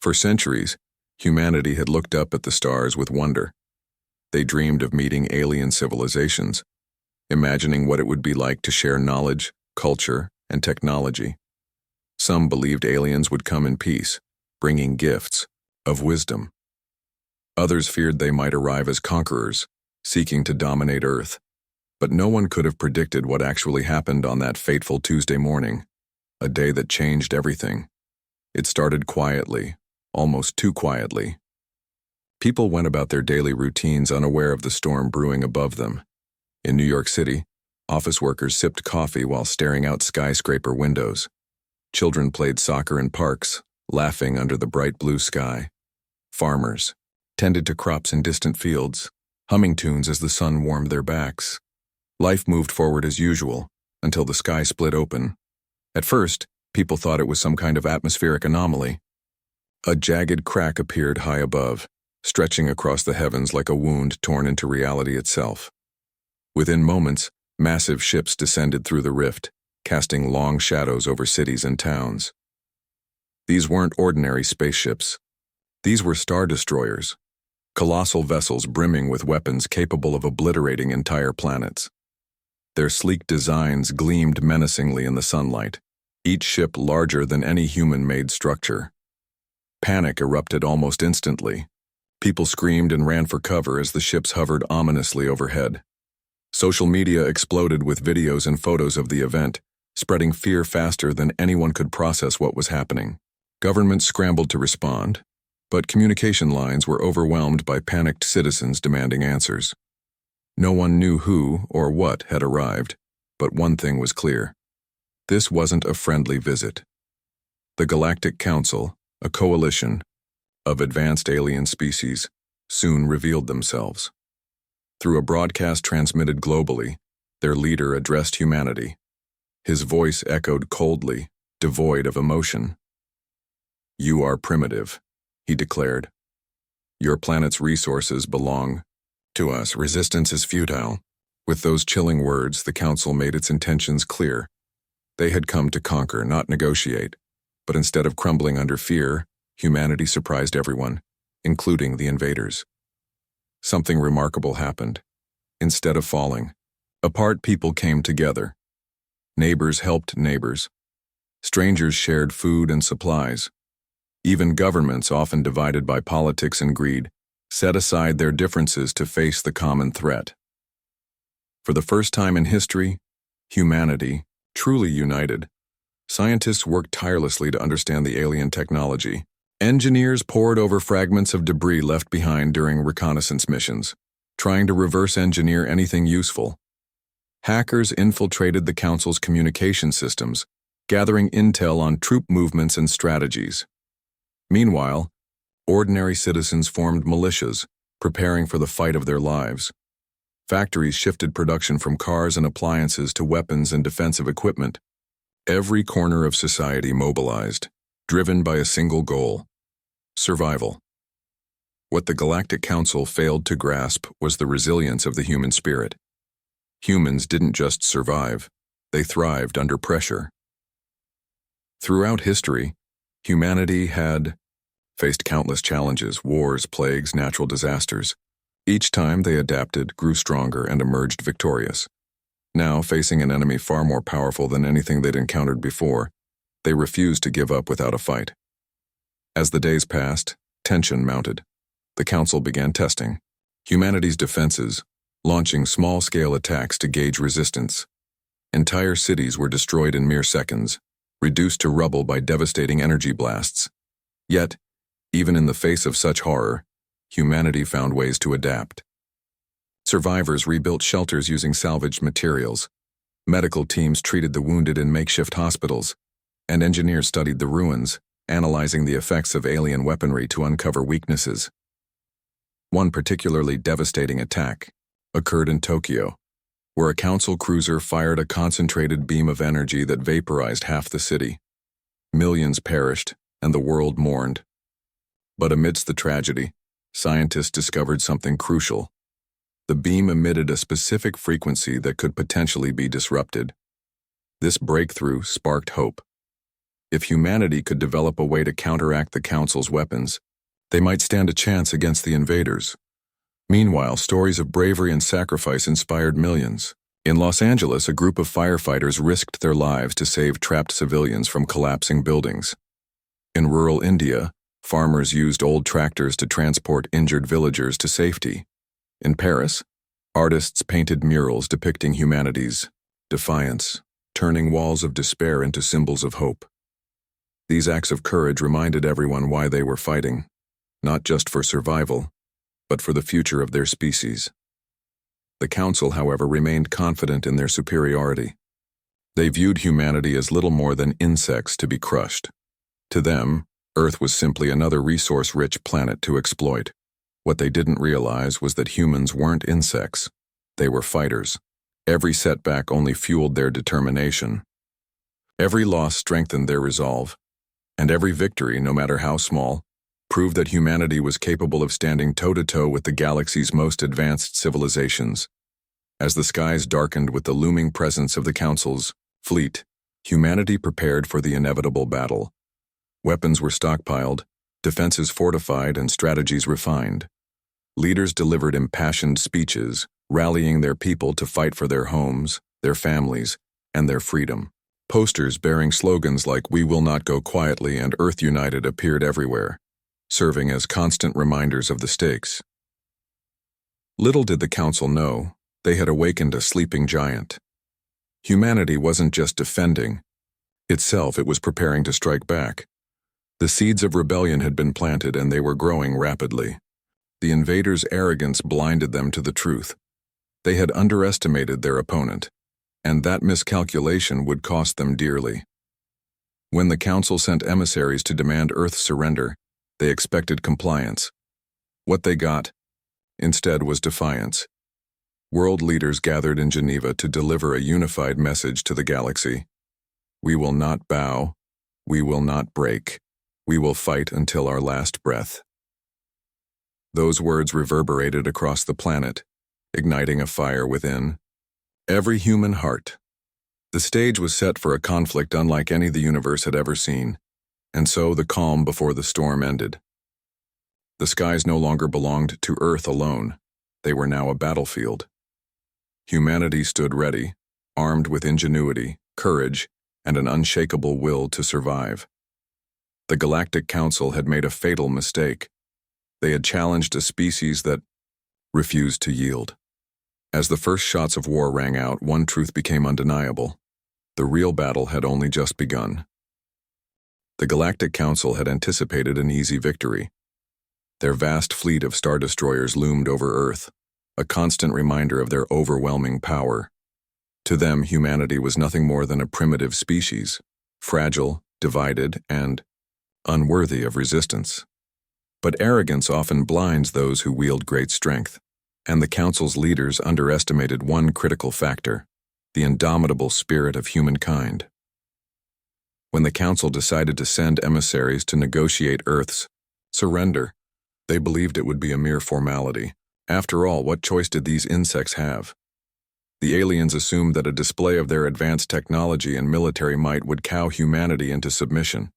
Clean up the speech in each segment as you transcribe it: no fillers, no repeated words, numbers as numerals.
For centuries, humanity had looked up at the stars with wonder. They dreamed of meeting alien civilizations, imagining what it would be like to share knowledge, culture, and technology. Some believed aliens would come in peace, bringing gifts of wisdom. Others feared they might arrive as conquerors, seeking to dominate Earth. But no one could have predicted what actually happened on that fateful Tuesday morning, a day that changed everything. It started quietly, almost too quietly. People went about their daily routines unaware of the storm brewing above them. In New York City, office workers sipped coffee while staring out skyscraper windows. Children played soccer in parks, laughing under the bright blue sky. Farmers tended to crops in distant fields, humming tunes as the sun warmed their backs. Life moved forward as usual, until the sky split open. At first, people thought it was some kind of atmospheric anomaly. A jagged crack appeared high above, stretching across the heavens like a wound torn into reality itself. Within moments, massive ships descended through the rift, casting long shadows over cities and towns. These weren't ordinary spaceships. These were star destroyers, colossal vessels brimming with weapons capable of obliterating entire planets. Their sleek designs gleamed menacingly in the sunlight, each ship larger than any human-made structure. Panic erupted almost instantly. People screamed and ran for cover as the ships hovered ominously overhead. Social media exploded with videos and photos of the event, spreading fear faster than anyone could process what was happening. Governments scrambled to respond, but communication lines were overwhelmed by panicked citizens demanding answers. No one knew who or what had arrived, but one thing was clear. This wasn't a friendly visit. The Galactic Council, a coalition of advanced alien species, soon revealed themselves. Through a broadcast transmitted globally, their leader addressed humanity. His voice echoed coldly, devoid of emotion. "You are primitive," he declared. "Your planet's resources belong to us. Resistance is futile." With those chilling words, the Council made its intentions clear. They had come to conquer, not negotiate. But instead of crumbling under fear, humanity surprised everyone, including the invaders. Something remarkable happened. Instead of falling apart, people came together. Neighbors helped neighbors. Strangers shared food and supplies. Even governments, often divided by politics and greed, set aside their differences to face the common threat. For the first time in history, humanity, truly united. Scientists worked tirelessly to understand the alien technology. Engineers pored over fragments of debris left behind during reconnaissance missions, trying to reverse engineer anything useful. Hackers infiltrated the Council's communication systems, gathering intel on troop movements and strategies. Meanwhile, ordinary citizens formed militias, preparing for the fight of their lives. Factories shifted production from cars and appliances to weapons and defensive equipment. Every corner of society mobilized, driven by a single goal: survival. What the Galactic Council failed to grasp was the resilience of the human spirit. Humans didn't just survive, they thrived under pressure. Throughout history, humanity had faced countless challenges: wars, plagues, natural disasters. Each time they adapted, grew stronger, and emerged victorious. Now, facing an enemy far more powerful than anything they'd encountered before, they refused to give up without a fight. As the days passed, tension mounted. The Council began testing humanity's defenses, launching small-scale attacks to gauge resistance. Entire cities were destroyed in mere seconds, reduced to rubble by devastating energy blasts. Yet, even in the face of such horror, humanity found ways to adapt. Survivors rebuilt shelters using salvaged materials. Medical teams treated the wounded in makeshift hospitals, and engineers studied the ruins, analyzing the effects of alien weaponry to uncover weaknesses. One particularly devastating attack occurred in Tokyo, where a Council cruiser fired a concentrated beam of energy that vaporized half the city. Millions perished, and the world mourned. But amidst the tragedy, scientists discovered something crucial. The beam emitted a specific frequency that could potentially be disrupted. This breakthrough sparked hope. If humanity could develop a way to counteract the Council's weapons, they might stand a chance against the invaders. Meanwhile, stories of bravery and sacrifice inspired millions. In Los Angeles, a group of firefighters risked their lives to save trapped civilians from collapsing buildings. In rural India, farmers used old tractors to transport injured villagers to safety. In Paris, artists painted murals depicting humanity's defiance, turning walls of despair into symbols of hope. These acts of courage reminded everyone why they were fighting, not just for survival, but for the future of their species. The Council, however, remained confident in their superiority. They viewed humanity as little more than insects to be crushed. To them, Earth was simply another resource-rich planet to exploit. What they didn't realize was that humans weren't insects. They were fighters. Every setback only fueled their determination. Every loss strengthened their resolve, and every victory, no matter how small, proved that humanity was capable of standing toe-to-toe with the galaxy's most advanced civilizations. As the skies darkened with the looming presence of the Council's fleet, humanity prepared for the inevitable battle. Weapons were stockpiled, defenses fortified, and strategies refined. Leaders delivered impassioned speeches, rallying their people to fight for their homes, their families, and their freedom. Posters bearing slogans like "We will not go quietly" and "Earth United" appeared everywhere, serving as constant reminders of the stakes. Little did the Council know, they had awakened a sleeping giant. Humanity wasn't just defending itself, it was preparing to strike back. The seeds of rebellion had been planted, and they were growing rapidly. The invaders' arrogance blinded them to the truth. They had underestimated their opponent, and that miscalculation would cost them dearly. When the Council sent emissaries to demand Earth's surrender, they expected compliance. What they got, instead, was defiance. World leaders gathered in Geneva to deliver a unified message to the galaxy. We will not bow. We will not break. We will fight until our last breath. Those words reverberated across the planet, igniting a fire within every human heart. The stage was set for a conflict unlike any the universe had ever seen, and so the calm before the storm ended. The skies no longer belonged to Earth alone. They were now a battlefield. Humanity stood ready, armed with ingenuity, courage, and an unshakable will to survive. The Galactic Council had made a fatal mistake. They had challenged a species that refused to yield. As the first shots of war rang out, one truth became undeniable. The real battle had only just begun. The Galactic Council had anticipated an easy victory. Their vast fleet of star destroyers loomed over Earth, a constant reminder of their overwhelming power. To them, humanity was nothing more than a primitive species, fragile, divided, and unworthy of resistance. But arrogance often blinds those who wield great strength, and the Council's leaders underestimated one critical factor: the indomitable spirit of humankind. When the Council decided to send emissaries to negotiate Earth's surrender, they believed it would be a mere formality. After all, what choice did these insects have? The aliens assumed that a display of their advanced technology and military might would cow humanity into submission.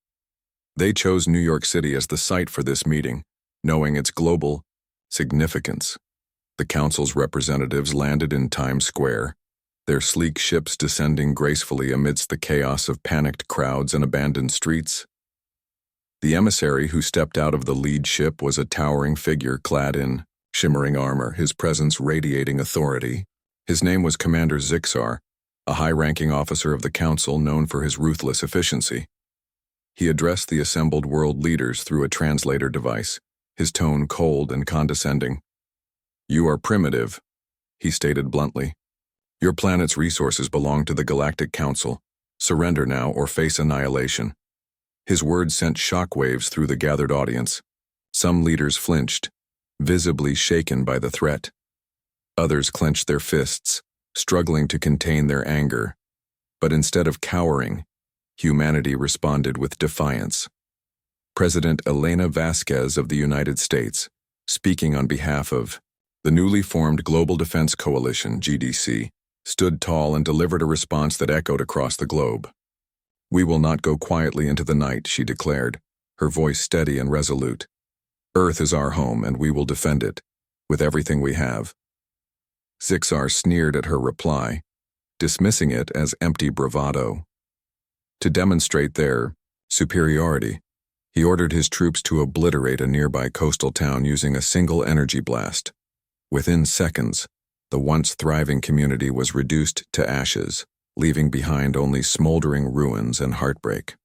They chose New York City as the site for this meeting, knowing its global significance. The Council's representatives landed in Times Square, their sleek ships descending gracefully amidst the chaos of panicked crowds and abandoned streets. The emissary who stepped out of the lead ship was a towering figure clad in shimmering armor, his presence radiating authority. His name was Commander Zixar, a high-ranking officer of the Council known for his ruthless efficiency. He addressed the assembled world leaders through a translator device, his tone cold and condescending. "You are primitive," he stated bluntly. "Your planet's resources belong to the Galactic Council. Surrender now or face annihilation." His words sent shockwaves through the gathered audience. Some leaders flinched, visibly shaken by the threat. Others clenched their fists, struggling to contain their anger. But instead of cowering, humanity responded with defiance. President Elena Vasquez of the United States, speaking on behalf of the newly formed Global Defense Coalition, GDC, stood tall and delivered a response that echoed across the globe. "We will not go quietly into the night," she declared, her voice steady and resolute. "Earth is our home, and we will defend it, with everything we have." Zixar sneered at her reply, dismissing it as empty bravado. To demonstrate their superiority, he ordered his troops to obliterate a nearby coastal town using a single energy blast. Within seconds, the once thriving community was reduced to ashes, leaving behind only smoldering ruins and heartbreak.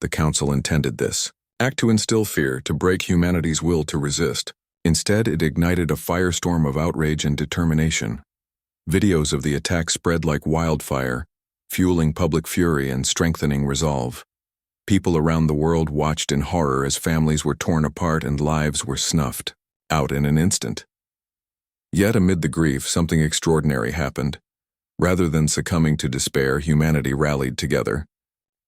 The Council intended this act to instill fear, to break humanity's will to resist. Instead, it ignited a firestorm of outrage and determination. Videos of the attack spread like wildfire, fueling public fury and strengthening resolve. People around the world watched in horror as families were torn apart and lives were snuffed out in an instant. Yet amid the grief, something extraordinary happened. Rather than succumbing to despair, humanity rallied together.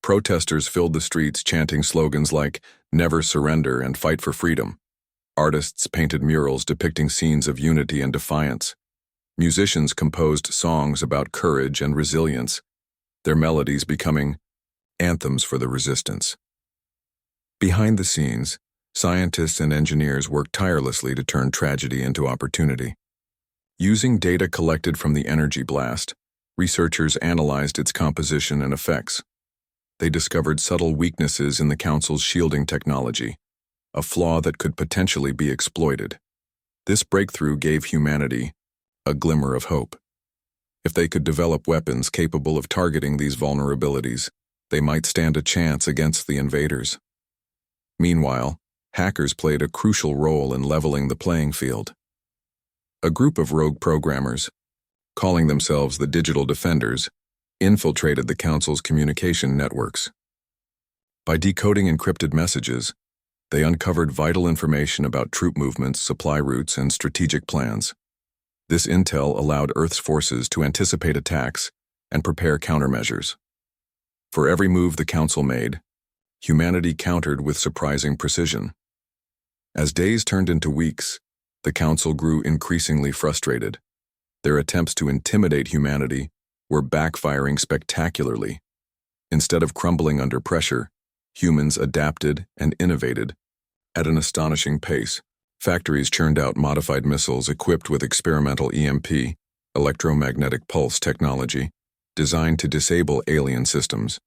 Protesters filled the streets chanting slogans like "Never surrender" and "Fight for freedom." Artists painted murals depicting scenes of unity and defiance. Musicians composed songs about courage and resilience, their melodies becoming anthems for the resistance. Behind the scenes, scientists and engineers worked tirelessly to turn tragedy into opportunity. Using data collected from the energy blast, researchers analyzed its composition and effects. They discovered subtle weaknesses in the Council's shielding technology, a flaw that could potentially be exploited. This breakthrough gave humanity a glimmer of hope. If they could develop weapons capable of targeting these vulnerabilities, they might stand a chance against the invaders. Meanwhile, hackers played a crucial role in leveling the playing field. A group of rogue programmers, calling themselves the Digital Defenders, infiltrated the Council's communication networks. By decoding encrypted messages, they uncovered vital information about troop movements, supply routes, and strategic plans. This intel allowed Earth's forces to anticipate attacks and prepare countermeasures. For every move the Council made, humanity countered with surprising precision. As days turned into weeks, the Council grew increasingly frustrated. Their attempts to intimidate humanity were backfiring spectacularly. Instead of crumbling under pressure, humans adapted and innovated. At an astonishing pace, factories churned out modified missiles equipped with experimental EMP, electromagnetic pulse technology, designed to disable alien systems.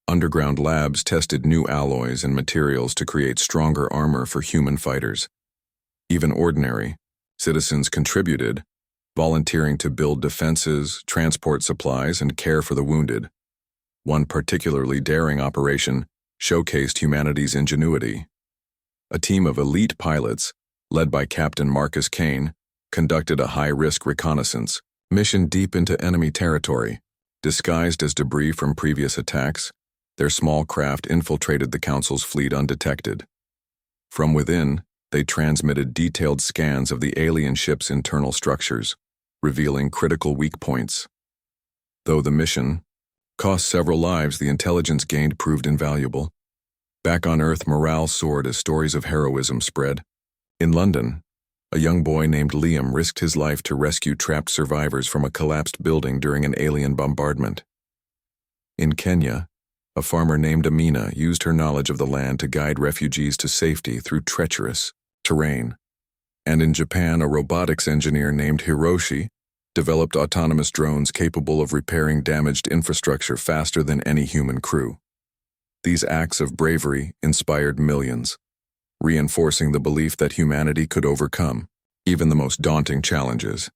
Underground labs tested new alloys and materials to create stronger armor for human fighters. Even ordinary citizens contributed, volunteering to build defenses, transport supplies, and care for the wounded. One particularly daring operation showcased humanity's ingenuity. A team of elite pilots, led by Captain Marcus Kane, conducted a high-risk reconnaissance mission deep into enemy territory. Disguised as debris from previous attacks, their small craft infiltrated the Council's fleet undetected. From within, they transmitted detailed scans of the alien ship's internal structures, revealing critical weak points. Though the mission cost several lives, the intelligence gained proved invaluable. Back on Earth, morale soared as stories of heroism spread. In London, a young boy named Liam risked his life to rescue trapped survivors from a collapsed building during an alien bombardment. In Kenya, a farmer named Amina used her knowledge of the land to guide refugees to safety through treacherous terrain. And in Japan, a robotics engineer named Hiroshi developed autonomous drones capable of repairing damaged infrastructure faster than any human crew. These acts of bravery inspired millions, reinforcing the belief that humanity could overcome even the most daunting challenges.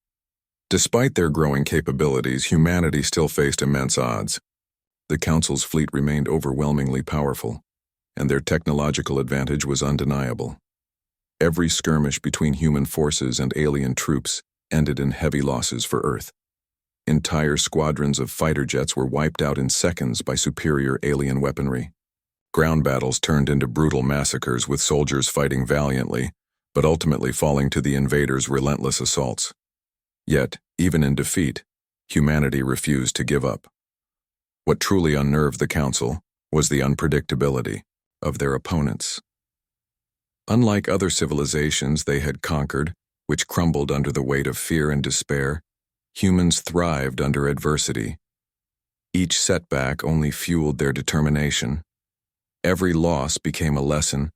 Despite their growing capabilities, humanity still faced immense odds. The Council's fleet remained overwhelmingly powerful, and their technological advantage was undeniable. Every skirmish between human forces and alien troops ended in heavy losses for Earth. Entire squadrons of fighter jets were wiped out in seconds by superior alien weaponry. Ground battles turned into brutal massacres, with soldiers fighting valiantly, but ultimately falling to the invaders' relentless assaults. Yet, even in defeat, humanity refused to give up. What truly unnerved the Council was the unpredictability of their opponents. Unlike other civilizations they had conquered, which crumbled under the weight of fear and despair, humans thrived under adversity. Each setback only fueled their determination. Every loss became a lesson,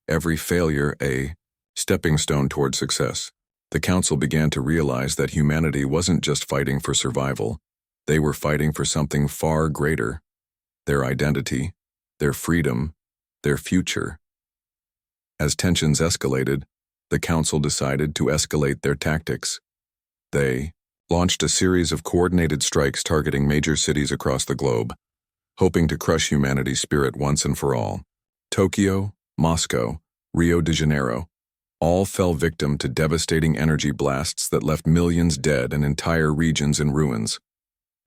every failure a stepping stone toward success. The Council began to realize that humanity wasn't just fighting for survival. They were fighting for something far greater: their identity, their freedom, their future. As tensions escalated, the Council decided to escalate their tactics. They launched a series of coordinated strikes targeting major cities across the globe, hoping to crush humanity's spirit once and for all. Tokyo, Moscow, Rio de Janeiro, all fell victim to devastating energy blasts that left millions dead and entire regions in ruins.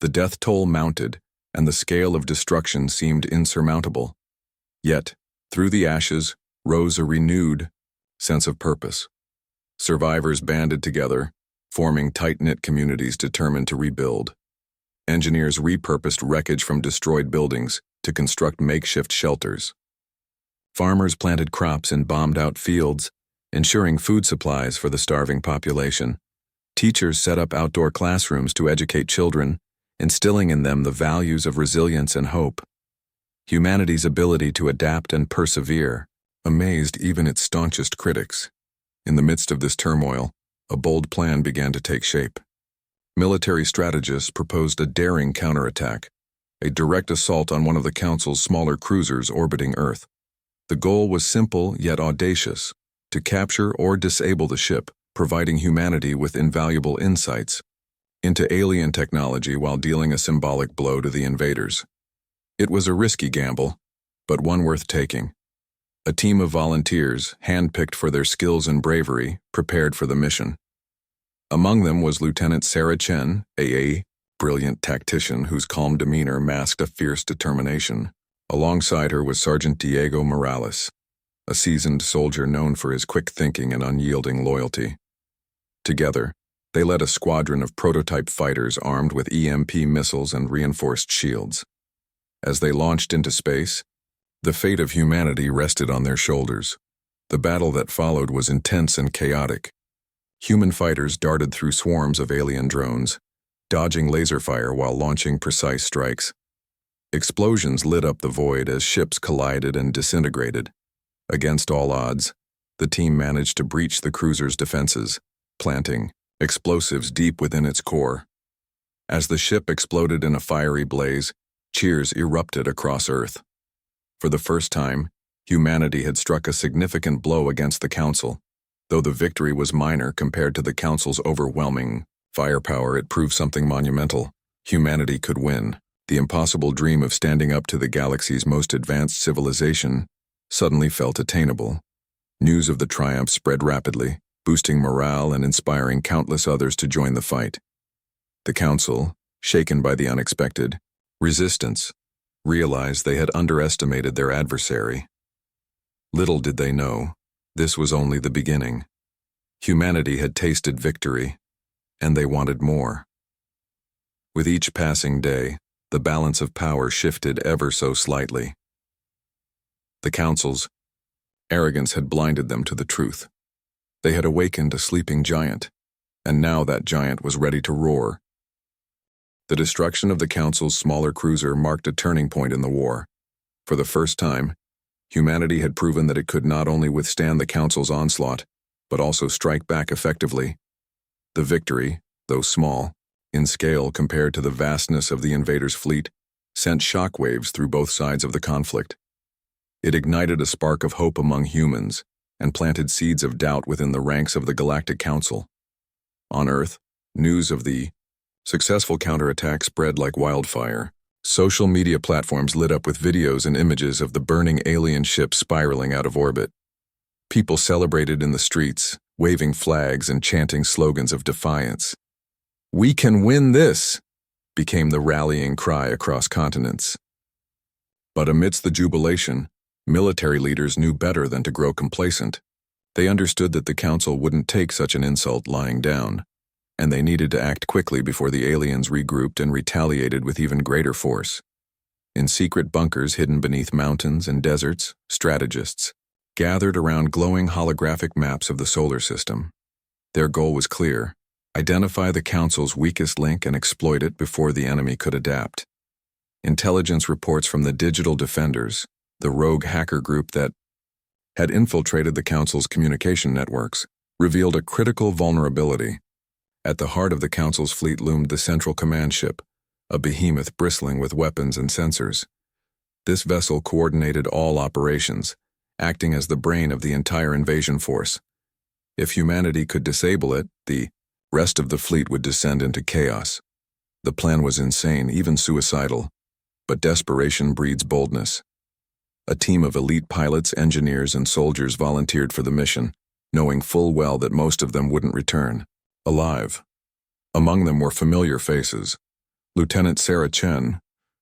The death toll mounted, and the scale of destruction seemed insurmountable. Yet, through the ashes, rose a renewed sense of purpose. Survivors banded together, forming tight-knit communities determined to rebuild. Engineers repurposed wreckage from destroyed buildings to construct makeshift shelters. Farmers planted crops in bombed-out fields, ensuring food supplies for the starving population. Teachers set up outdoor classrooms to educate children, instilling in them the values of resilience and hope. Humanity's ability to adapt and persevere amazed even its staunchest critics. In the midst of this turmoil, a bold plan began to take shape. Military strategists proposed a daring counterattack, a direct assault on one of the Council's smaller cruisers orbiting Earth. The goal was simple yet audacious: to capture or disable the ship, providing humanity with invaluable insights into alien technology while dealing a symbolic blow to the invaders. It was a risky gamble, but one worth taking. A team of volunteers, handpicked for their skills and bravery, prepared for the mission. Among them was Lieutenant Sarah Chen, a brilliant tactician whose calm demeanor masked a fierce determination. Alongside her was Sergeant Diego Morales, a seasoned soldier known for his quick thinking and unyielding loyalty. Together, they led a squadron of prototype fighters armed with EMP missiles and reinforced shields. As they launched into space, the fate of humanity rested on their shoulders. The battle that followed was intense and chaotic. Human fighters darted through swarms of alien drones, dodging laser fire while launching precise strikes. Explosions lit up the void as ships collided and disintegrated. Against all odds, the team managed to breach the cruiser's defenses, planting explosives deep within its core. As the ship exploded in a fiery blaze, cheers erupted across Earth. For the first time, humanity had struck a significant blow against the Council. Though the victory was minor compared to the Council's overwhelming firepower, it proved something monumental. Humanity could win. The impossible dream of standing up to the galaxy's most advanced civilization suddenly felt attainable. News of the triumph spread rapidly, boosting morale and inspiring countless others to join the fight. The Council, shaken by the unexpected resistance, realized they had underestimated their adversary. Little did they know, this was only the beginning. Humanity had tasted victory, and they wanted more. With each passing day, the balance of power shifted ever so slightly. The Council's arrogance had blinded them to the truth. They had awakened a sleeping giant, and now that giant was ready to roar. The destruction of the Council's smaller cruiser marked a turning point in the war. For the first time, humanity had proven that it could not only withstand the Council's onslaught, but also strike back effectively. The victory, though small, in scale compared to the vastness of the invaders' fleet, sent shockwaves through both sides of the conflict. It ignited a spark of hope among humans and planted seeds of doubt within the ranks of the Galactic Council. On Earth, news of the successful counterattack spread like wildfire. Social media platforms lit up with videos and images of the burning alien ship spiraling out of orbit. People celebrated in the streets, waving flags and chanting slogans of defiance. "We can win this!" became the rallying cry across continents. But amidst the jubilation, military leaders knew better than to grow complacent. They understood that the Council wouldn't take such an insult lying down, and they needed to act quickly before the aliens regrouped and retaliated with even greater force. In secret bunkers hidden beneath mountains and deserts, strategists gathered around glowing holographic maps of the solar system. Their goal was clear: identify the Council's weakest link and exploit it before the enemy could adapt. Intelligence reports from the Digital Defenders, the rogue hacker group that had infiltrated the Council's communication networks, revealed a critical vulnerability. At the heart of the Council's fleet loomed the Central Command Ship, a behemoth bristling with weapons and sensors. This vessel coordinated all operations, acting as the brain of the entire invasion force. If humanity could disable it, the rest of the fleet would descend into chaos. The plan was insane, even suicidal, but desperation breeds boldness. A team of elite pilots, engineers, and soldiers volunteered for the mission, knowing full well that most of them wouldn't return alive. Among them were familiar faces. Lieutenant Sarah Chen,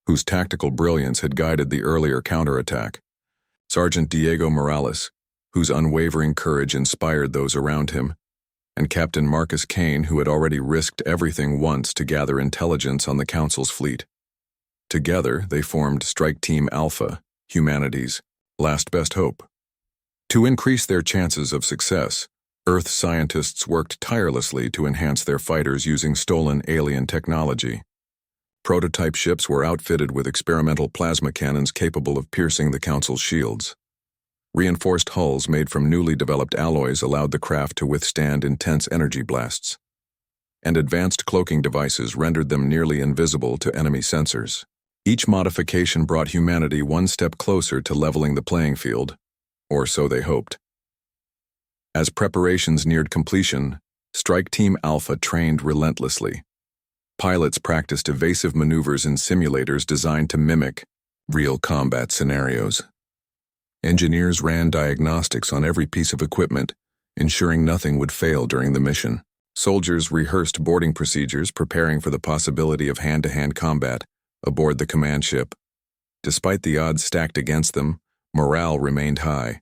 whose tactical brilliance had guided the earlier counterattack. Sergeant Diego Morales, whose unwavering courage inspired those around him. And Captain Marcus Kane, who had already risked everything once to gather intelligence on the Council's fleet. Together, they formed Strike Team Alpha, humanity's last best hope. To increase their chances of success, Earth scientists worked tirelessly to enhance their fighters using stolen alien technology. Prototype ships were outfitted with experimental plasma cannons capable of piercing the Council's shields. Reinforced hulls made from newly developed alloys allowed the craft to withstand intense energy blasts. And advanced cloaking devices rendered them nearly invisible to enemy sensors. Each modification brought humanity one step closer to leveling the playing field, or so they hoped. As preparations neared completion, Strike Team Alpha trained relentlessly. Pilots practiced evasive maneuvers in simulators designed to mimic real combat scenarios. Engineers ran diagnostics on every piece of equipment, ensuring nothing would fail during the mission. Soldiers rehearsed boarding procedures, preparing for the possibility of hand-to-hand combat aboard the command ship. Despite the odds stacked against them, morale remained high.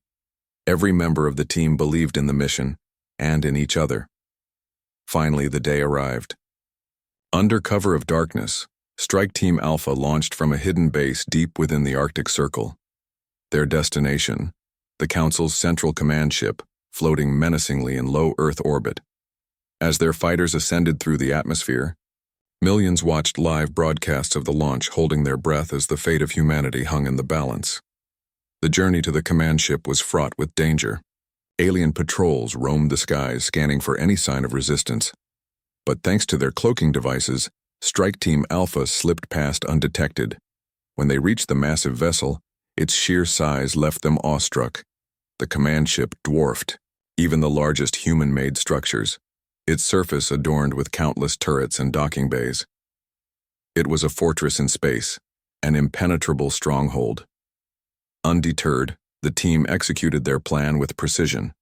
Every member of the team believed in the mission and in each other. Finally, the day arrived. Under cover of darkness, Strike Team Alpha launched from a hidden base deep within the Arctic Circle. Their destination, the Council's central command ship, floating menacingly in low Earth orbit. As their fighters ascended through the atmosphere, millions watched live broadcasts of the launch, holding their breath as the fate of humanity hung in the balance. The journey to the command ship was fraught with danger. Alien patrols roamed the skies, scanning for any sign of resistance. But thanks to their cloaking devices, Strike Team Alpha slipped past undetected. When they reached the massive vessel, its sheer size left them awestruck. The command ship dwarfed even the largest human-made structures, its surface adorned with countless turrets and docking bays. It was a fortress in space, an impenetrable stronghold. Undeterred, the team executed their plan with precision.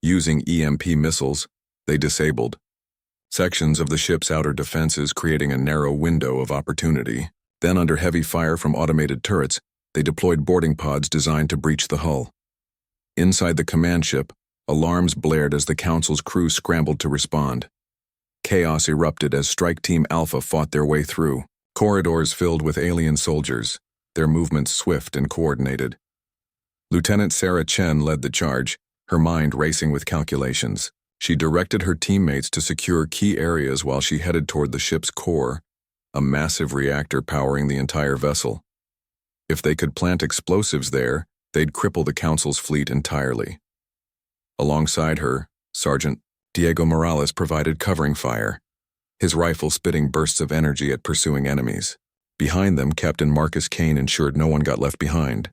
Using EMP missiles, they disabled sections of the ship's outer defenses, creating a narrow window of opportunity. Then, under heavy fire from automated turrets, they deployed boarding pods designed to breach the hull. Inside the command ship, alarms blared as the Council's crew scrambled to respond. Chaos erupted as Strike Team Alpha fought their way through. Corridors filled with alien soldiers, their movements swift and coordinated. Lieutenant Sarah Chen led the charge, her mind racing with calculations. She directed her teammates to secure key areas while she headed toward the ship's core, a massive reactor powering the entire vessel. If they could plant explosives there, they'd cripple the Council's fleet entirely. Alongside her, Sergeant Diego Morales provided covering fire, his rifle spitting bursts of energy at pursuing enemies. Behind them, Captain Marcus Kane ensured no one got left behind,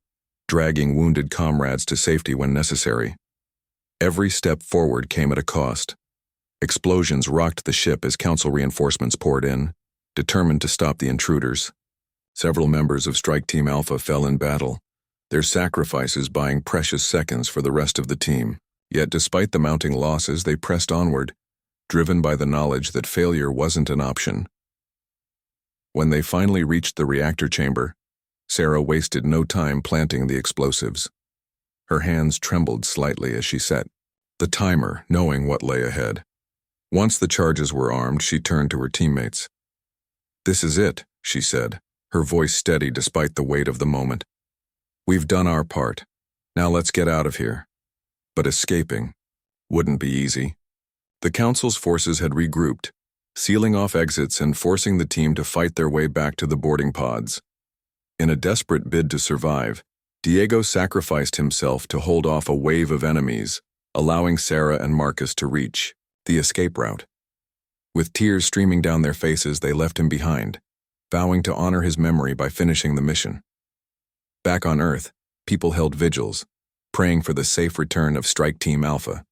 dragging wounded comrades to safety when necessary. Every step forward came at a cost. Explosions rocked the ship as Council reinforcements poured in, determined to stop the intruders. Several members of Strike Team Alpha fell in battle, their sacrifices buying precious seconds for the rest of the team. Yet despite the mounting losses, they pressed onward, driven by the knowledge that failure wasn't an option. When they finally reached the reactor chamber, Sarah wasted no time planting the explosives. Her hands trembled slightly as she set the timer, knowing what lay ahead. Once the charges were armed, she turned to her teammates. "This is it," she said, her voice steady despite the weight of the moment. "We've done our part. Now let's get out of here." But escaping wouldn't be easy. The Council's forces had regrouped, sealing off exits and forcing the team to fight their way back to the boarding pods. In a desperate bid to survive, Diego sacrificed himself to hold off a wave of enemies, allowing Sarah and Marcus to reach the escape route. With tears streaming down their faces, they left him behind, vowing to honor his memory by finishing the mission. Back on Earth, people held vigils, praying for the safe return of Strike Team Alpha.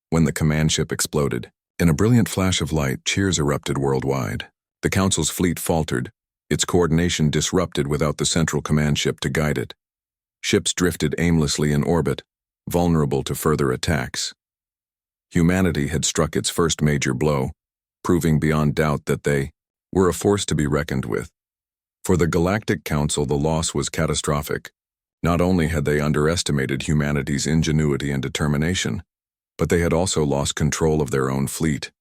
When the command ship exploded, in a brilliant flash of light, cheers erupted worldwide. The Council's fleet faltered, its coordination disrupted without the central command ship to guide it. Ships drifted aimlessly in orbit, vulnerable to further attacks. Humanity had struck its first major blow, proving beyond doubt that they were a force to be reckoned with. For the Galactic Council, the loss was catastrophic. Not only had they underestimated humanity's ingenuity and determination, but they had also lost control of their own fleet.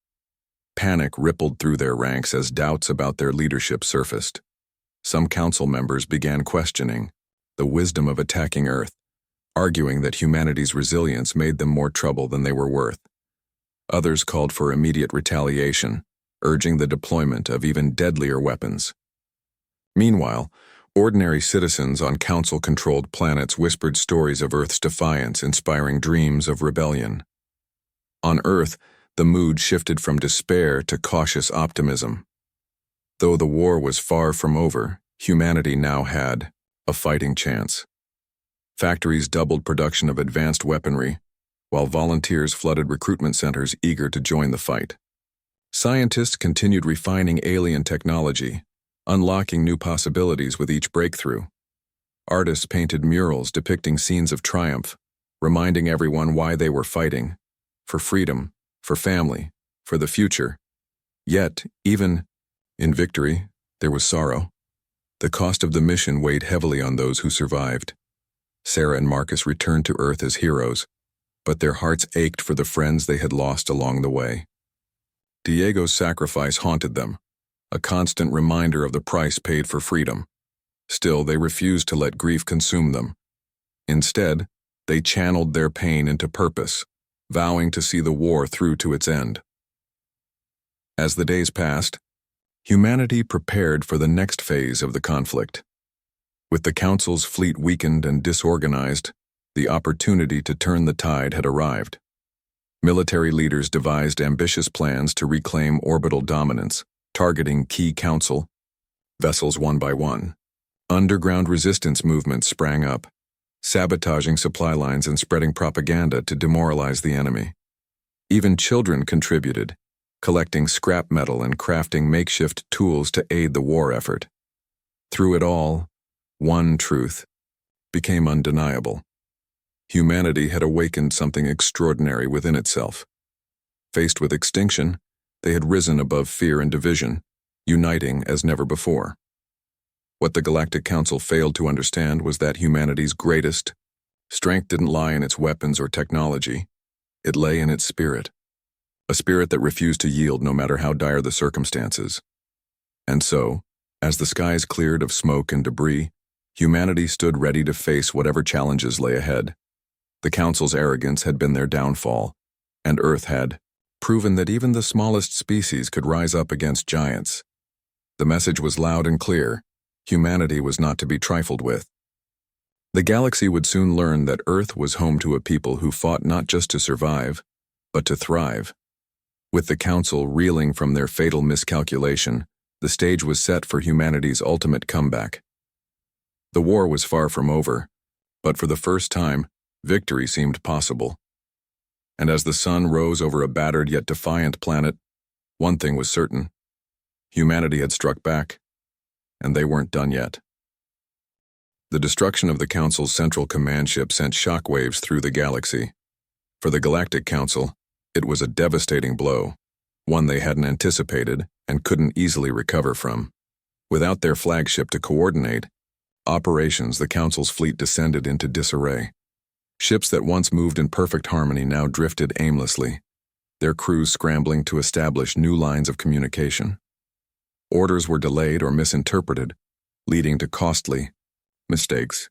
Panic rippled through their ranks as doubts about their leadership surfaced. Some council members began questioning the wisdom of attacking Earth, arguing that humanity's resilience made them more trouble than they were worth. Others called for immediate retaliation, urging the deployment of even deadlier weapons. Meanwhile, ordinary citizens on council-controlled planets whispered stories of Earth's defiance, inspiring dreams of rebellion. On Earth, the mood shifted from despair to cautious optimism. Though the war was far from over, humanity now had a fighting chance. Factories doubled production of advanced weaponry, while volunteers flooded recruitment centers eager to join the fight. Scientists continued refining alien technology, unlocking new possibilities with each breakthrough. Artists painted murals depicting scenes of triumph, reminding everyone why they were fighting: for freedom, for family, for the future. Yet, even in victory, there was sorrow. The cost of the mission weighed heavily on those who survived. Sarah and Marcus returned to Earth as heroes, but their hearts ached for the friends they had lost along the way. Diego's sacrifice haunted them, a constant reminder of the price paid for freedom. Still, they refused to let grief consume them. Instead, they channeled their pain into purpose, vowing to see the war through to its end. As the days passed, humanity prepared for the next phase of the conflict. With the Council's fleet weakened and disorganized, the opportunity to turn the tide had arrived. Military leaders devised ambitious plans to reclaim orbital dominance, targeting key Council vessels one by one. Underground resistance movements sprang up, sabotaging supply lines and spreading propaganda to demoralize the enemy. Even children contributed, collecting scrap metal and crafting makeshift tools to aid the war effort. Through it all, one truth became undeniable. Humanity had awakened something extraordinary within itself. Faced with extinction, they had risen above fear and division, uniting as never before. What the Galactic Council failed to understand was that humanity's greatest strength didn't lie in its weapons or technology. It lay in its spirit. A spirit that refused to yield no matter how dire the circumstances. And so, as the skies cleared of smoke and debris, humanity stood ready to face whatever challenges lay ahead. The Council's arrogance had been their downfall, and Earth had proven that even the smallest species could rise up against giants. The message was loud and clear: humanity was not to be trifled with. The galaxy would soon learn that Earth was home to a people who fought not just to survive, but to thrive. With the Council reeling from their fatal miscalculation, the stage was set for humanity's ultimate comeback. The war was far from over, but for the first time, victory seemed possible. And as the sun rose over a battered yet defiant planet, one thing was certain: humanity had struck back, and they weren't done yet. The destruction of the Council's central command ship sent shockwaves through the galaxy. For the Galactic Council, it was a devastating blow, one they hadn't anticipated and couldn't easily recover from. Without their flagship to coordinate operations, the Council's fleet descended into disarray. Ships that once moved in perfect harmony now drifted aimlessly, their crews scrambling to establish new lines of communication. Orders were delayed or misinterpreted, leading to costly mistakes.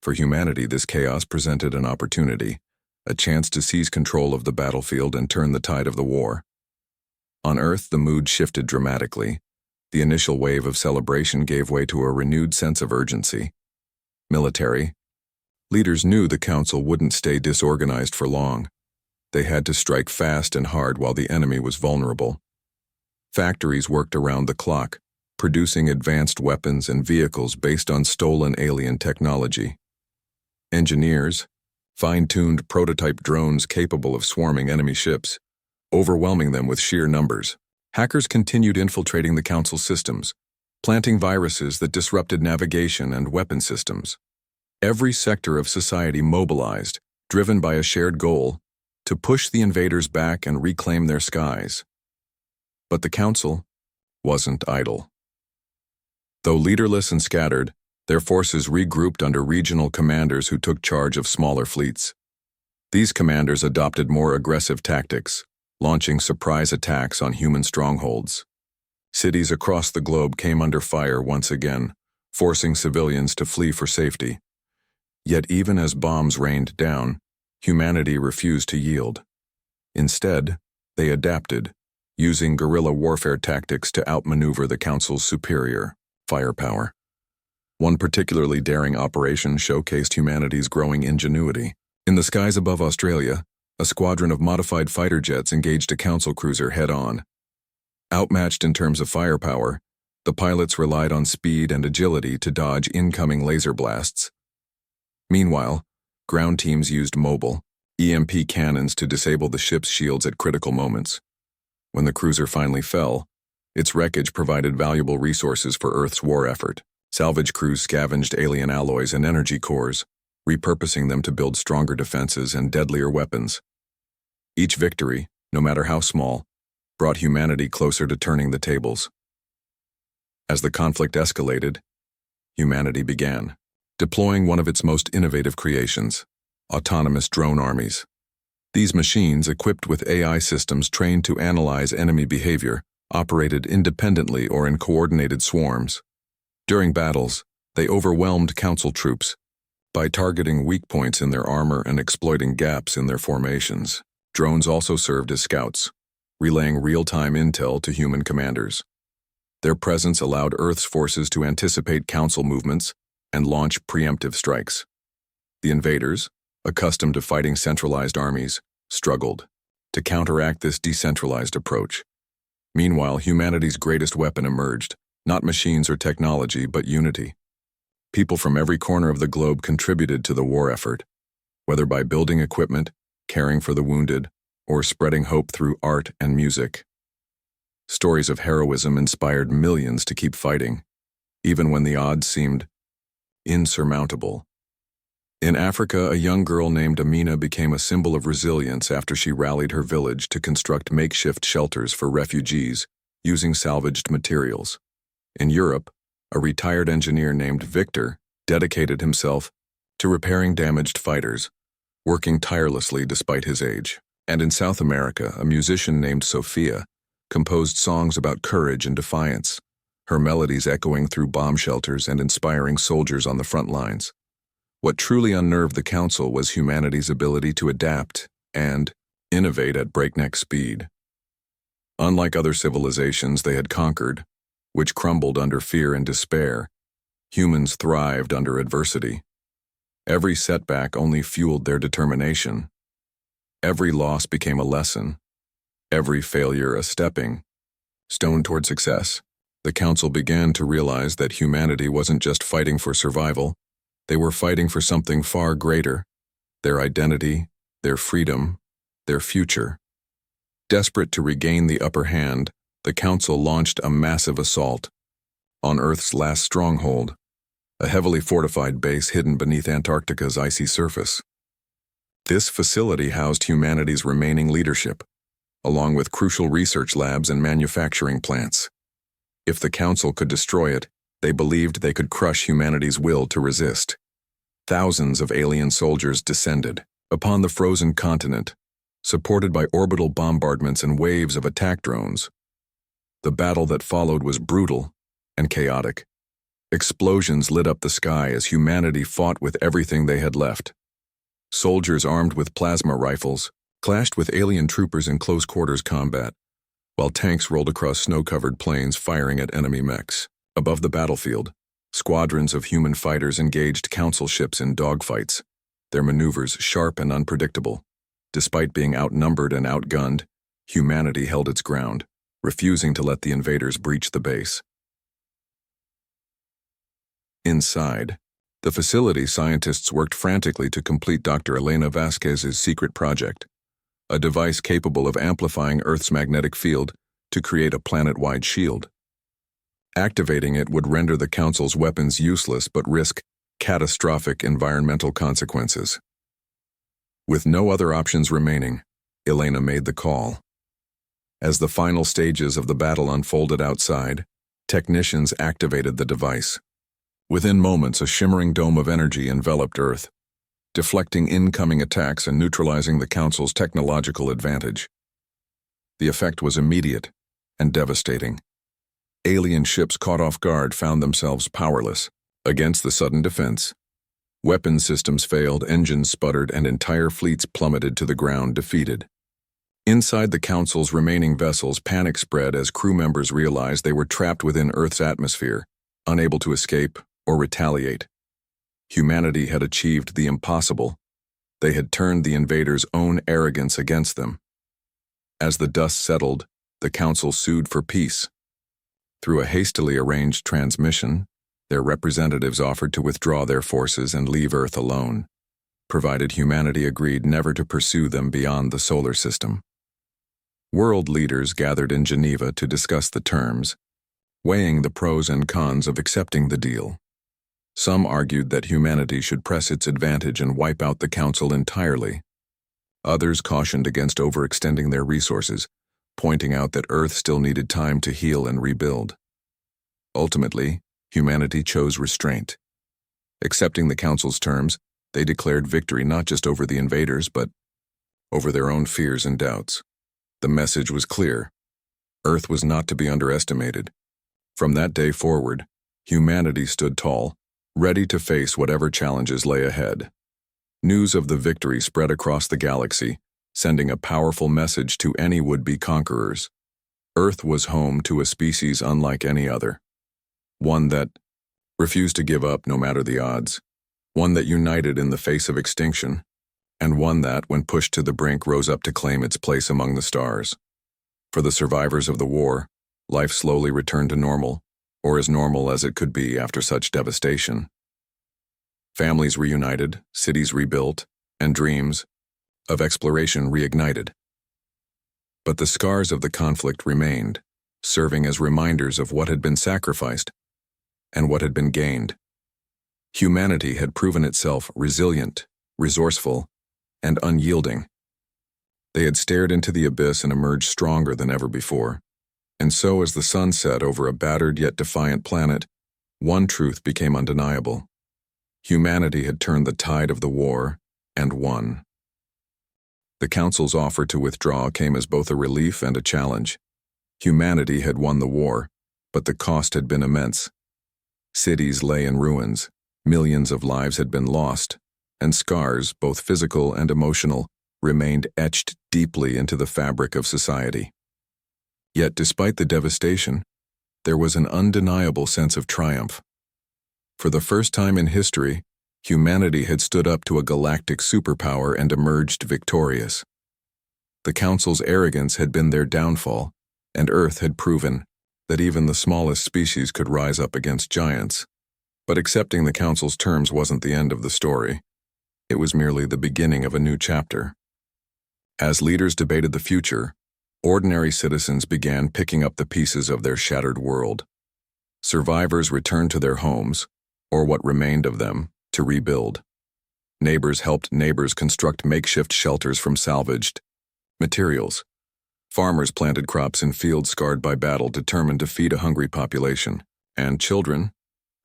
For humanity, this chaos presented an opportunity, a chance to seize control of the battlefield and turn the tide of the war. On Earth, the mood shifted dramatically. The initial wave of celebration gave way to a renewed sense of urgency. Military leaders knew the council wouldn't stay disorganized for long. They had to strike fast and hard while the enemy was vulnerable. Factories worked around the clock, producing advanced weapons and vehicles based on stolen alien technology. Engineers fine-tuned prototype drones capable of swarming enemy ships, overwhelming them with sheer numbers. Hackers continued infiltrating the council systems, planting viruses that disrupted navigation and weapon systems. Every sector of society mobilized, driven by a shared goal, to push the invaders back and reclaim their skies. But the council wasn't idle. Though leaderless and scattered, their forces regrouped under regional commanders who took charge of smaller fleets. These commanders adopted more aggressive tactics, launching surprise attacks on human strongholds. Cities across the globe came under fire once again, forcing civilians to flee for safety. Yet even as bombs rained down, humanity refused to yield. Instead, they adapted, using guerrilla warfare tactics to outmaneuver the Council's superior firepower. One particularly daring operation showcased humanity's growing ingenuity. In the skies above Australia, a squadron of modified fighter jets engaged a Council cruiser head-on. Outmatched in terms of firepower, the pilots relied on speed and agility to dodge incoming laser blasts. Meanwhile, ground teams used mobile, EMP cannons to disable the ship's shields at critical moments. When the cruiser finally fell, its wreckage provided valuable resources for Earth's war effort. Salvage crews scavenged alien alloys and energy cores, repurposing them to build stronger defenses and deadlier weapons. Each victory, no matter how small, brought humanity closer to turning the tables. As the conflict escalated, humanity began deploying one of its most innovative creations, autonomous drone armies. These machines, equipped with AI systems trained to analyze enemy behavior, operated independently or in coordinated swarms. During battles, they overwhelmed Council troops by targeting weak points in their armor and exploiting gaps in their formations. Drones also served as scouts, relaying real-time intel to human commanders. Their presence allowed Earth's forces to anticipate Council movements and launch preemptive strikes. The invaders, accustomed to fighting centralized armies, struggled to counteract this decentralized approach. Meanwhile, humanity's greatest weapon emerged, not machines or technology, but unity. People from every corner of the globe contributed to the war effort, whether by building equipment, caring for the wounded, or spreading hope through art and music. Stories of heroism inspired millions to keep fighting, even when the odds seemed insurmountable. In Africa, a young girl named Amina became a symbol of resilience after she rallied her village to construct makeshift shelters for refugees using salvaged materials. In Europe, a retired engineer named Victor dedicated himself to repairing damaged fighters, working tirelessly despite his age. And in South America, a musician named Sofia composed songs about courage and defiance, her melodies echoing through bomb shelters and inspiring soldiers on the front lines. What truly unnerved the Council was humanity's ability to adapt and innovate at breakneck speed. Unlike other civilizations they had conquered, which crumbled under fear and despair, humans thrived under adversity. Every setback only fueled their determination. Every loss became a lesson, every failure a stepping stone toward success. The Council began to realize that humanity wasn't just fighting for survival, they were fighting for something far greater: their identity, their freedom, their future. Desperate to regain the upper hand, the Council launched a massive assault on Earth's last stronghold, a heavily fortified base hidden beneath Antarctica's icy surface. This facility housed humanity's remaining leadership, along with crucial research labs and manufacturing plants. If the Council could destroy it, they believed they could crush humanity's will to resist. Thousands of alien soldiers descended upon the frozen continent, supported by orbital bombardments and waves of attack drones. The battle that followed was brutal and chaotic. Explosions lit up the sky as humanity fought with everything they had left. Soldiers armed with plasma rifles clashed with alien troopers in close-quarters combat, while tanks rolled across snow-covered plains firing at enemy mechs. Above the battlefield, squadrons of human fighters engaged council ships in dogfights, their maneuvers sharp and unpredictable. Despite being outnumbered and outgunned, humanity held its ground, refusing to let the invaders breach the base. Inside the facility, scientists worked frantically to complete Dr. Elena Vasquez's secret project, a device capable of amplifying Earth's magnetic field to create a planet-wide shield. Activating it would render the Council's weapons useless but risk catastrophic environmental consequences. With no other options remaining, Elena made the call. As the final stages of the battle unfolded outside, technicians activated the device. Within moments, a shimmering dome of energy enveloped Earth, deflecting incoming attacks and neutralizing the Council's technological advantage. The effect was immediate and devastating. Alien ships caught off guard found themselves powerless against the sudden defense. Weapon systems failed, engines sputtered, and entire fleets plummeted to the ground defeated. Inside the Council's remaining vessels, panic spread as crew members realized they were trapped within Earth's atmosphere, unable to escape or retaliate. Humanity had achieved the impossible. They had turned the invaders' own arrogance against them. As the dust settled, the Council sued for peace. Through a hastily arranged transmission, their representatives offered to withdraw their forces and leave Earth alone, provided humanity agreed never to pursue them beyond the solar system. World leaders gathered in Geneva to discuss the terms, weighing the pros and cons of accepting the deal. Some argued that humanity should press its advantage and wipe out the Council entirely. Others cautioned against overextending their resources, pointing out that Earth still needed time to heal and rebuild. Ultimately, humanity chose restraint. Accepting the Council's terms, they declared victory not just over the invaders, but over their own fears and doubts. The message was clear. Earth was not to be underestimated. From that day forward, humanity stood tall, ready to face whatever challenges lay ahead. News of the victory spread across the galaxy, sending a powerful message to any would-be conquerors. Earth was home to a species unlike any other. One that refused to give up no matter the odds. One that united in the face of extinction. And one that, when pushed to the brink, rose up to claim its place among the stars. For the survivors of the war, life slowly returned to normal, or as normal as it could be after such devastation. Families reunited, cities rebuilt, and dreams of exploration reignited. But the scars of the conflict remained, serving as reminders of what had been sacrificed and what had been gained. Humanity had proven itself resilient, resourceful, and unyielding. They had stared into the abyss and emerged stronger than ever before. And so, as the sun set over a battered yet defiant planet, one truth became undeniable. Humanity had turned the tide of the war and won. The Council's offer to withdraw came as both a relief and a challenge. Humanity had won the war, but the cost had been immense. Cities lay in ruins, millions of lives had been lost, and scars, both physical and emotional, remained etched deeply into the fabric of society. Yet despite the devastation, there was an undeniable sense of triumph. For the first time in history, humanity had stood up to a galactic superpower and emerged victorious. The Council's arrogance had been their downfall, and Earth had proven that even the smallest species could rise up against giants. But accepting the Council's terms wasn't the end of the story. It was merely the beginning of a new chapter. As leaders debated the future, ordinary citizens began picking up the pieces of their shattered world. Survivors returned to their homes, or what remained of them, to rebuild. Neighbors helped neighbors construct makeshift shelters from salvaged materials. Farmers planted crops in fields scarred by battle, determined to feed a hungry population. And children,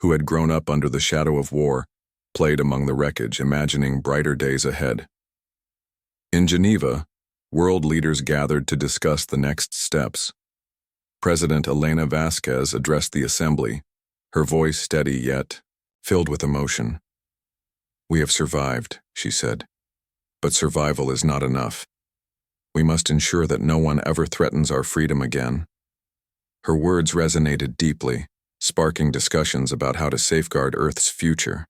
who had grown up under the shadow of war, played among the wreckage, imagining brighter days ahead. In Geneva, world leaders gathered to discuss the next steps. President Elena Vasquez addressed the assembly, her voice steady yet filled with emotion. "We have survived," she said, "but survival is not enough. We must ensure that no one ever threatens our freedom again." Her words resonated deeply, sparking discussions about how to safeguard Earth's future.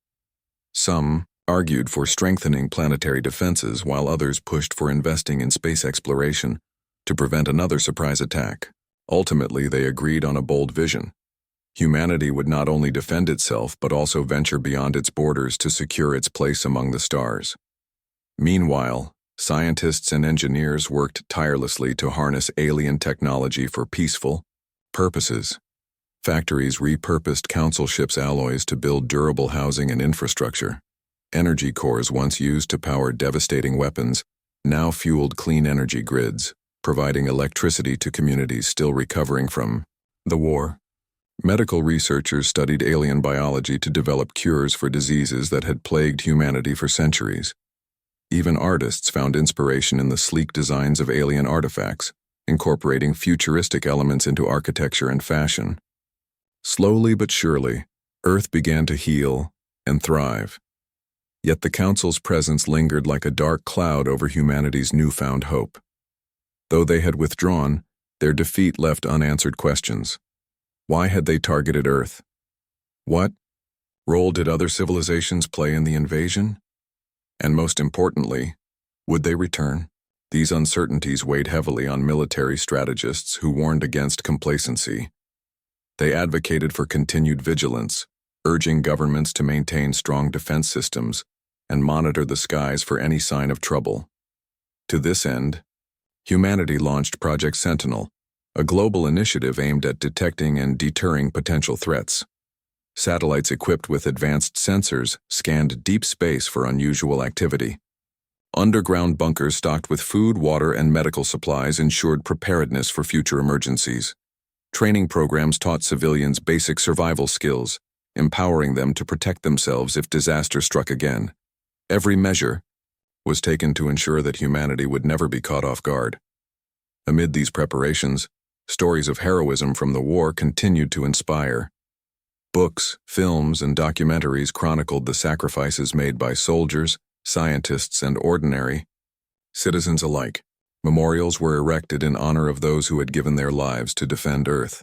Some argued for strengthening planetary defenses, while others pushed for investing in space exploration to prevent another surprise attack. Ultimately, they agreed on a bold vision. Humanity would not only defend itself but also venture beyond its borders to secure its place among the stars. Meanwhile, scientists and engineers worked tirelessly to harness alien technology for peaceful purposes. Factories repurposed council ships' alloys to build durable housing and infrastructure. Energy cores once used to power devastating weapons now fueled clean energy grids, providing electricity to communities still recovering from the war. Medical researchers studied alien biology to develop cures for diseases that had plagued humanity for centuries. Even artists found inspiration in the sleek designs of alien artifacts, incorporating futuristic elements into architecture and fashion. Slowly but surely, Earth began to heal and thrive. Yet the Council's presence lingered like a dark cloud over humanity's newfound hope. Though they had withdrawn, their defeat left unanswered questions. Why had they targeted Earth? What role did other civilizations play in the invasion? And most importantly, would they return? These uncertainties weighed heavily on military strategists who warned against complacency. They advocated for continued vigilance, urging governments to maintain strong defense systems and monitor the skies for any sign of trouble. To this end, humanity launched Project Sentinel, a global initiative aimed at detecting and deterring potential threats. Satellites equipped with advanced sensors scanned deep space for unusual activity. Underground bunkers stocked with food, water, and medical supplies ensured preparedness for future emergencies. Training programs taught civilians basic survival skills, empowering them to protect themselves if disaster struck again. Every measure was taken to ensure that humanity would never be caught off guard. Amid these preparations, stories of heroism from the war continued to inspire. Books, films, and documentaries chronicled the sacrifices made by soldiers, scientists, and ordinary citizens alike. Memorials were erected in honor of those who had given their lives to defend Earth.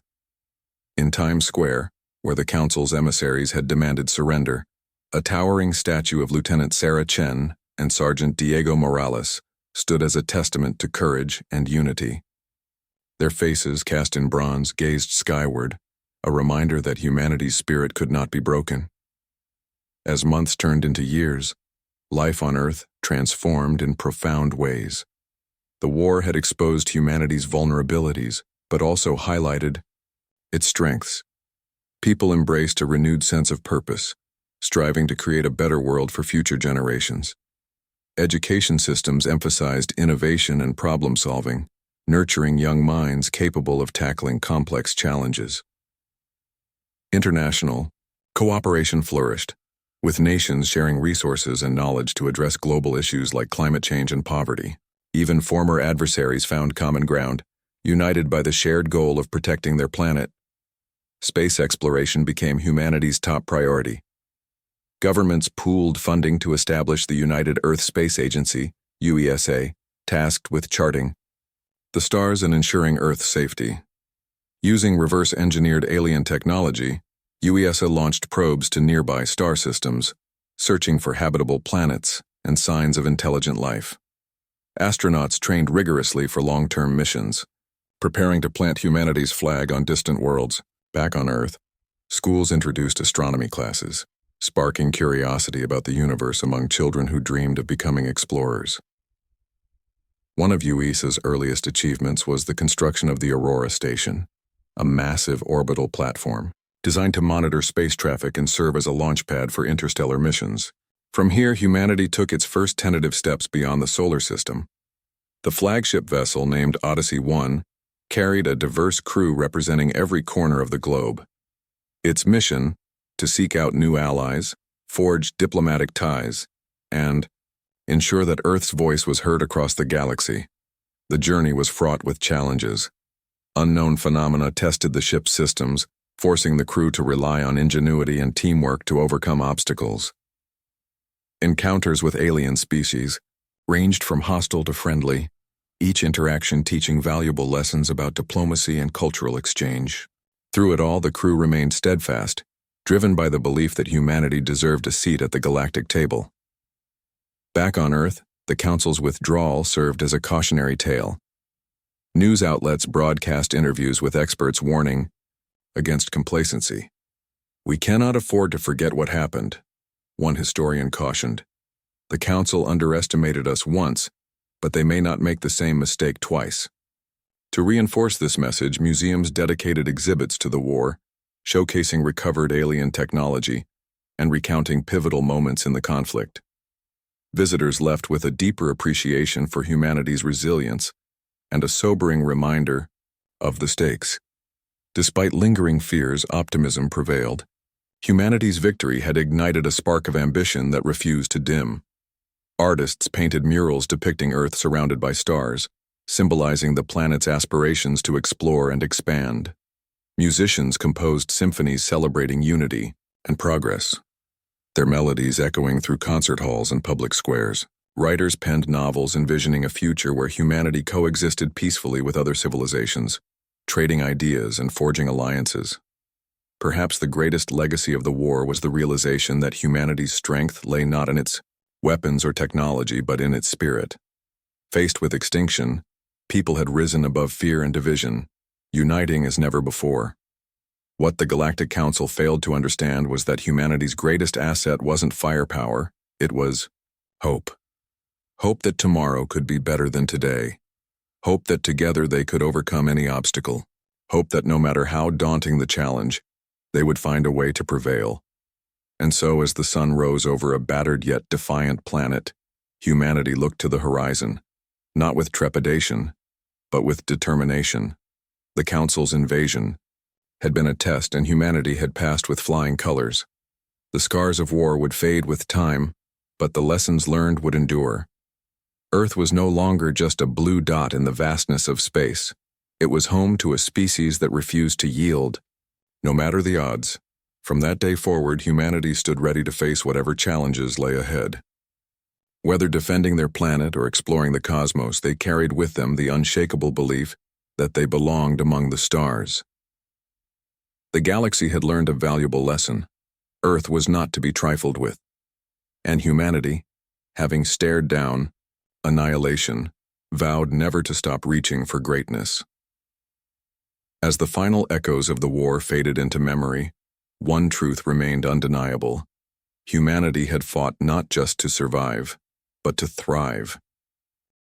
In Times Square, where the Council's emissaries had demanded surrender, a towering statue of Lieutenant Sarah Chen and Sergeant Diego Morales stood as a testament to courage and unity. Their faces, cast in bronze, gazed skyward, a reminder that humanity's spirit could not be broken. As months turned into years, life on Earth transformed in profound ways. The war had exposed humanity's vulnerabilities, but also highlighted its strengths. People embraced a renewed sense of purpose, striving to create a better world for future generations. Education systems emphasized innovation and problem-solving, nurturing young minds capable of tackling complex challenges. International cooperation flourished, with nations sharing resources and knowledge to address global issues like climate change and poverty. Even former adversaries found common ground, united by the shared goal of protecting their planet. Space exploration became humanity's top priority. Governments pooled funding to establish the United Earth Space Agency, UESA, tasked with charting the stars and ensuring Earth's safety. Using reverse-engineered alien technology, UESA launched probes to nearby star systems, searching for habitable planets and signs of intelligent life. Astronauts trained rigorously for long-term missions, preparing to plant humanity's flag on distant worlds. Back on Earth, schools introduced astronomy classes, sparking curiosity about the universe among children who dreamed of becoming explorers. One of UESA's earliest achievements was the construction of the Aurora Station, a massive orbital platform designed to monitor space traffic and serve as a launchpad for interstellar missions. From here, humanity took its first tentative steps beyond the solar system. The flagship vessel, named Odyssey 1, carried a diverse crew representing every corner of the globe. Its mission, to seek out new allies, forge diplomatic ties, and ensure that Earth's voice was heard across the galaxy. The journey was fraught with challenges. Unknown phenomena tested the ship's systems, forcing the crew to rely on ingenuity and teamwork to overcome obstacles. Encounters with alien species ranged from hostile to friendly, each interaction teaching valuable lessons about diplomacy and cultural exchange. Through it all, the crew remained steadfast, driven by the belief that humanity deserved a seat at the galactic table. Back on Earth, the Council's withdrawal served as a cautionary tale. News outlets broadcast interviews with experts warning against complacency. "We cannot afford to forget what happened," one historian cautioned. "The Council underestimated us once, but they may not make the same mistake twice." To reinforce this message, museums dedicated exhibits to the war, showcasing recovered alien technology and recounting pivotal moments in the conflict. Visitors left with a deeper appreciation for humanity's resilience and a sobering reminder of the stakes. Despite lingering fears, optimism prevailed. Humanity's victory had ignited a spark of ambition that refused to dim. Artists painted murals depicting Earth surrounded by stars, symbolizing the planet's aspirations to explore and expand. Musicians composed symphonies celebrating unity and progress, their melodies echoing through concert halls and public squares. Writers penned novels envisioning a future where humanity coexisted peacefully with other civilizations, trading ideas and forging alliances. Perhaps the greatest legacy of the war was the realization that humanity's strength lay not in its weapons or technology, but in its spirit. Faced with extinction, people had risen above fear and division, uniting as never before. What the Galactic Council failed to understand was that humanity's greatest asset wasn't firepower, it was hope. Hope that tomorrow could be better than today. Hope that together they could overcome any obstacle. Hope that no matter how daunting the challenge, they would find a way to prevail. And so, as the sun rose over a battered yet defiant planet, humanity looked to the horizon, not with trepidation, but with determination. The Council's invasion had been a test, and humanity had passed with flying colors. The scars of war would fade with time, but the lessons learned would endure. Earth was no longer just a blue dot in the vastness of space. It was home to a species that refused to yield, no matter the odds. From that day forward, humanity stood ready to face whatever challenges lay ahead. Whether defending their planet or exploring the cosmos, they carried with them the unshakable belief that they belonged among the stars. The galaxy had learned a valuable lesson. Earth was not to be trifled with. And humanity, having stared down annihilation, vowed never to stop reaching for greatness. As the final echoes of the war faded into memory, one truth remained undeniable. Humanity had fought not just to survive, but to thrive.